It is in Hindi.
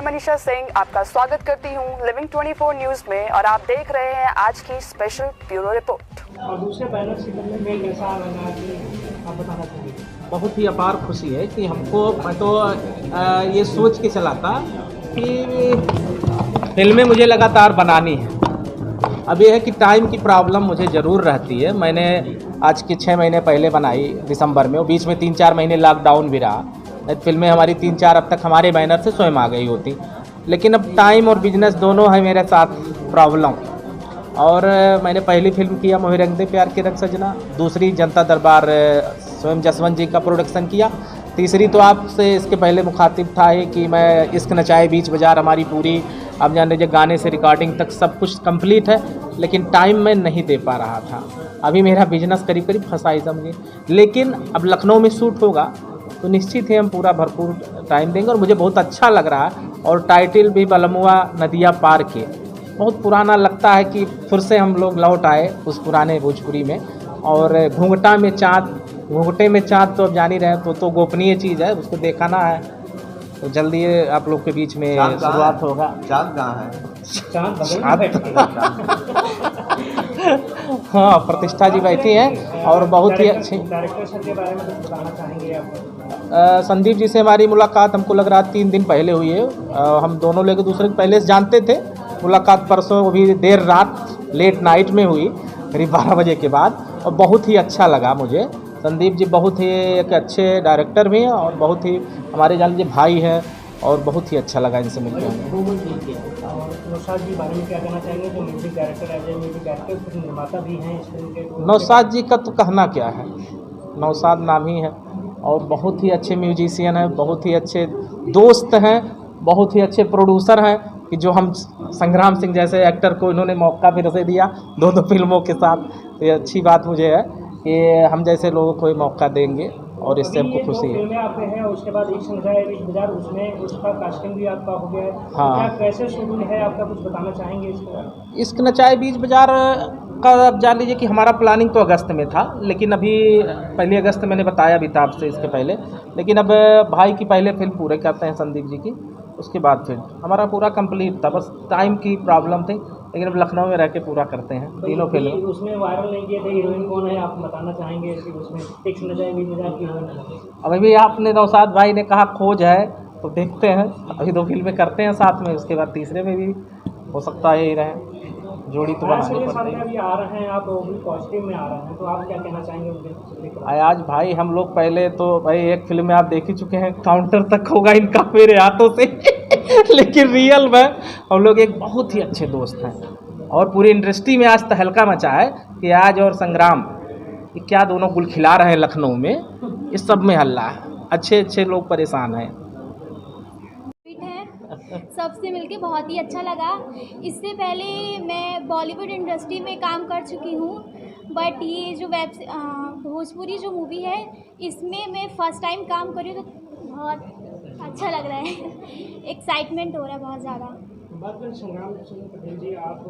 मनीषा सिंह आपका स्वागत करती हूं लिविंग 24 न्यूज में और आप देख रहे हैं आज की स्पेशल ब्यूरो रिपोर्ट। और दूसरे बैनर से करने में कैसा लगा कि आप बताना चाहिए? बहुत ही अपार खुशी है कि मैं तो ये सोच के चला था कि फिल्में मुझे लगातार बनानी है। अब ये है कि टाइम की प्रॉब्लम मुझे ज़रूर रहती है। मैंने आज के 6 महीने पहले बनाई दिसंबर में, और बीच में 3-4 महीने लॉकडाउन भी रहा। फिल्में हमारी 3-4 अब तक हमारे बैनर से स्वयं आ गई होती, लेकिन अब टाइम और बिजनेस दोनों है मेरे साथ प्रॉब्लम। और मैंने पहली फिल्म किया मोहे रंग दे प्यार के रंग सजना, दूसरी जनता दरबार स्वयं जसवंत जी का प्रोडक्शन किया, तीसरी तो आपसे इसके पहले मुखातिब था ही कि मैं इश्क नचाए बीच बाजार हमारी पूरी आप जान लीजिए गाने से रिकॉर्डिंग तक सब कुछ कंप्लीट है, लेकिन टाइम मैं नहीं दे पा रहा था। अभी मेरा बिजनेस करीब करीब फंसा ही समझिए। लेकिन अब लखनऊ में शूट होगा तो निश्चित ही हम पूरा भरपूर टाइम देंगे और मुझे बहुत अच्छा लग रहा है। और टाइटल भी बलमुआ नदिया पार के बहुत पुराना लगता है कि फिर से हम लोग लौट आए उस पुराने भोजपुरी में। और घूंघटे में चाँद तो अब जान ही रहे हैं, तो गोपनीय चीज़ है, उसको दिखाना है। तो जल्दी आप लोग के बीच में शुरुआत होगा। चाँद कहाँ है? हाँ, प्रतिष्ठा जी बैठी हैं और बहुत ही अच्छी। डायरेक्टर के बारे में कुछ बताना चाहेंगे आप? संदीप जी से हमारी मुलाकात हमको लग रहा 3 दिन पहले हुई है। हम दोनों लोग एक दूसरे को पहले से जानते थे। मुलाकात परसों भी देर रात लेट नाइट में हुई, करीब 12 बजे के बाद, और बहुत ही अच्छा लगा मुझे। संदीप जी बहुत ही एक अच्छे डायरेक्टर भी हैं और बहुत ही हमारे जान लीजिए भाई हैं, और बहुत ही अच्छा लगा इनसे मिलकर। और नौशाद जी बारे में क्या कहना चाहेंगे, जो म्यूजिक डायरेक्टर है, म्यूजिक डायरेक्टर फिल्म निर्माता भी हैं इस फिल्म के? नौशाद जी का तो कहना क्या है, नौशाद नाम ही है और बहुत ही अच्छे म्यूजिशियन हैं, बहुत ही अच्छे दोस्त हैं, बहुत ही अच्छे प्रोड्यूसर हैं कि जो हम संग्राम सिंह जैसे एक्टर को इन्होंने मौका भी दे दिया 2 फिल्मों के साथ। तो ये अच्छी बात मुझे है कि हम जैसे लोगों को मौका देंगे और इससे हमको खुशी है। फिल्में आपने हैं, उसके बाद इश्क नचाए बीच बाजार, उसमें उसका कास्टिंग भी आपका हो गया है। हाँ। क्या कैसे शेड्यूल है आपका, कुछ बताना चाहेंगे इसका? इश्क नचाए बीच बाजार का अब जान लीजिए कि हमारा प्लानिंग तो अगस्त में था, लेकिन अभी पहली अगस्त मैंने बताया भी था आपसे इसके पहले। लेकिन अब भाई की पहले फिल्म पूरे करते हैं संदीप जी की, उसके बाद फिर हमारा पूरा कंप्लीट था, बस टाइम की प्रॉब्लम थी। लेकिन अब लखनऊ में रह के पूरा करते हैं तीनों फिल्म। उसमें वायरल नहीं किए थे, हीरोइन कौन है आप बताना चाहेंगे कि उसमें इश्क नचाए बीच बाजार की हीरोइन? अब अभी आपने नौशाद भाई ने कहा खोज है, तो देखते हैं। अभी 2 फिल्में करते हैं साथ में, उसके बाद तीसरे में भी हो सकता है यही रहे, जोड़ी तो बनानी पड़ती है। अभी आ रहे हैं आप, वो भी पॉजिटिव में आ रहे हैं, तो आप क्या कहना चाहेंगे उनके? आज भाई हम लोग पहले तो भाई एक फिल्म में आप देख ही चुके हैं, काउंटर तक होगा इनका मेरे हाथों से लेकिन रियल में हम लोग एक बहुत ही अच्छे दोस्त हैं और पूरी इंडस्ट्री में आज तहलका मचा है कि आज और संग्राम ये क्या दोनों गुल खिला रहे हैं लखनऊ में, इस सब में हल्ला है, अच्छे अच्छे लोग परेशान हैं। सबसे मिलके बहुत ही अच्छा लगा। इससे पहले मैं बॉलीवुड इंडस्ट्री में काम कर चुकी हूँ, बट ये जो भोजपुरी जो मूवी है इसमें मैं फ़र्स्ट टाइम काम कर रही हूँ, तो बहुत अच्छा लग रहा है एक्साइटमेंट हो रहा है बहुत ज़्यादा। बात करें संग्राम सिंह पटेल जी, आप